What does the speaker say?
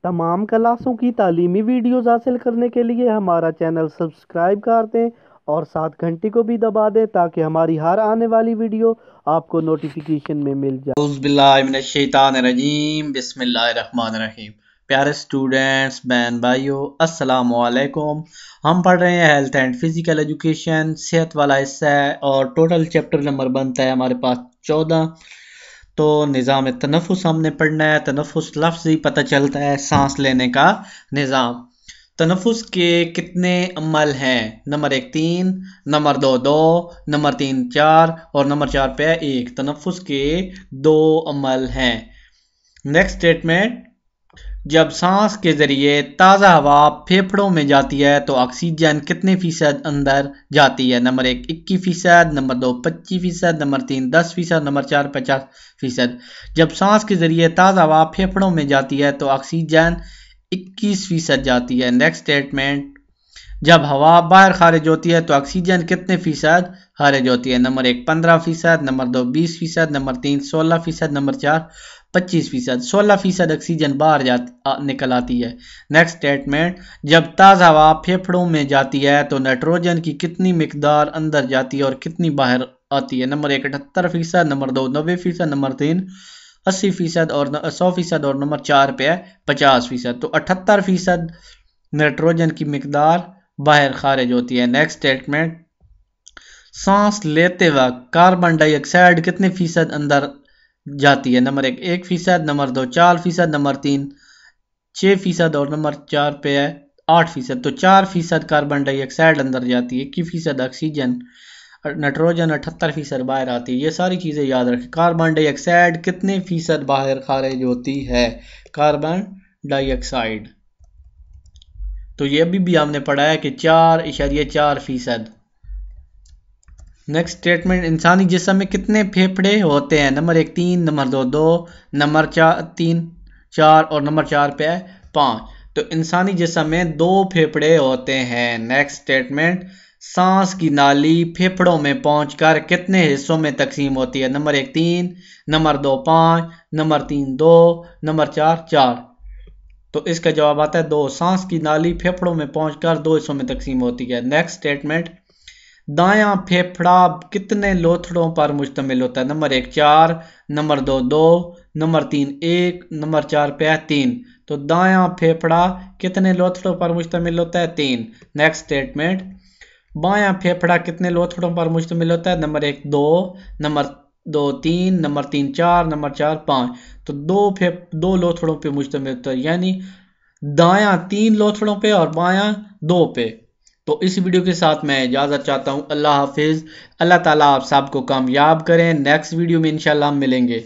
تمام کلاسوں کی تعلیمی ویڈیوز حاصل کرنے کے لیے ہمارا چینل سبسکرائب کر دیں اور ساتھ گھنٹی کو بھی دبا دیں تاکہ ہماری ہر آنے والی ویڈیو آپ کو نوٹیفیکیشن میں مل جائے۔ اعوذ باللہ من الشیطان الرجیم، بسم اللہ الرحمن الرحیم۔ پیارے سٹوڈنٹس، بہن بھائیو، السلام علیکم۔ ہم پڑھ رہے ہیں ہیلتھ اینڈ فزیکل ایجوکیشن، صحت والا حصہ ہے، اور ٹوٹل چیپٹر نمبر بنتا ہے ہمارے پاس 14۔ تو نظام تنفس ہم نے پڑھنا ہے۔ تنفس لفظ ہی پتہ چلتا ہے سانس لینے کا نظام۔ تنفس کے کتنے عمل ہیں؟ نمبر 1 3، نمبر 2 2، نمبر 3 4 اور نمبر 4 پہ 1۔ تنفس کے 2 عمل ہیں۔ نیکسٹ اسٹیٹمنٹ، جب سانس کے ذریعے تازہ ہوا پھیپھڑوں میں جاتی ہے تو آکسیجن کتنے فیصد اندر جاتی ہے؟ Number 1 21%، number 2 25%، number 3 10%، number 4 50%۔ جب سانس کے ذریعے تازہ ہوا پھیپھڑوں میں جاتی ہے تو آکسیجن 21% جاتی ہے۔ نیکسٹ اسٹیٹمنٹ، جب ہوا باہر خارج ہوتی ہے تو آکسیجن کتنے فیصد خارج ہوتی ہے؟ Number 1 15%، number 2 20%، number 3 16%، number 4 25%۔ 16% oxygen باہر نکل آتی ہے۔ نیکسٹ اسٹیٹمنٹ، جب تازہ ہوا پھیپھڑوں میں جاتی ہے تو نائٹروجن کی کتنی مقدار اندر جاتی ہے اور کتنی باہر آتی ہے؟ نمبر 1 78%، نمبر 2 90%، نمبر 3 80% اور 100% اور نمبر 4 پہ 50%۔ تو 78% نائٹروجن کی مقدار باہر خارج ہوتی ہے۔ نیکسٹ اسٹیٹمنٹ، سانس لیتے وقت کاربن ڈائی آکسائڈ کتنے فیصد اندر جاتی ہے؟ نمبر 1 1%، نمبر 2 4%، نمبر 3 6% اور نمبر 4 پہ 8%۔ تو 4% کاربن ڈائی آکسائڈ اندر جاتی ہے، 21% آکسیجن، نائٹروجن 78% باہر آتی ہے۔ یہ ساری چیزیں یاد رکھیں۔ کاربن ڈائی آکسائڈ کتنے فیصد باہر خارج ہوتی ہے؟ کاربن ڈائی آکسائڈ تو یہ ابھی بھی ہم نے پڑھا ہے کہ 4.4%۔ نیکسٹ اسٹیٹمنٹ، انسانی جسم میں کتنے پھیپھڑے ہوتے ہیں؟ نمبر 1 3، نمبر 2 2، نمبر 3 4 اور نمبر 4 پہ 5۔ تو انسانی جسم میں 2 پھیپھڑے ہوتے ہیں۔ نیکسٹ اسٹیٹمنٹ، سانس کی نالی پھیپھڑوں میں پہنچ کر کتنے حصوں میں تقسیم ہوتی ہے؟ Number 1 3، number 2 5، number 3 2، number 4 4۔ تو اس کا جواب آتا ہے 2۔ سانس کی نالی پھیپھڑوں میں پہنچ کر 2 حصوں میں تقسیم ہوتی ہے۔ نیکسٹ اسٹیٹمنٹ، دایاں پھیپھڑا کتنے لوتھڑوں پر مشتمل ہوتا ہے؟ نمبر 1 4، نمبر 2 2، نمبر 3 1، نمبر 4 پہ 3۔ تو دایاں پھیپھڑا کتنے لوتھڑوں پر مشتمل ہوتا ہے؟ 3۔ نیکسٹ اسٹیٹمنٹ، بایاں پھیپھڑا کتنے لوتھڑوں پر مشتمل ہوتا ہے؟ Number 1 2، number 2 3، number 3 4، number 4 5۔ تو 2 لوتھڑوں پہ مشتمل ہوتا ہے، یعنی دایاں 3 لوتھڑوں پہ اور بایاں 2 پہ۔ تو اس ویڈیو کے ساتھ میں اجازت چاہتا ہوں۔ اللہ حافظ۔ اللہ تعالیٰ آپ سب کو کامیاب کریں۔ نیکسٹ ویڈیو میں انشاءاللہ ہم ملیں گے۔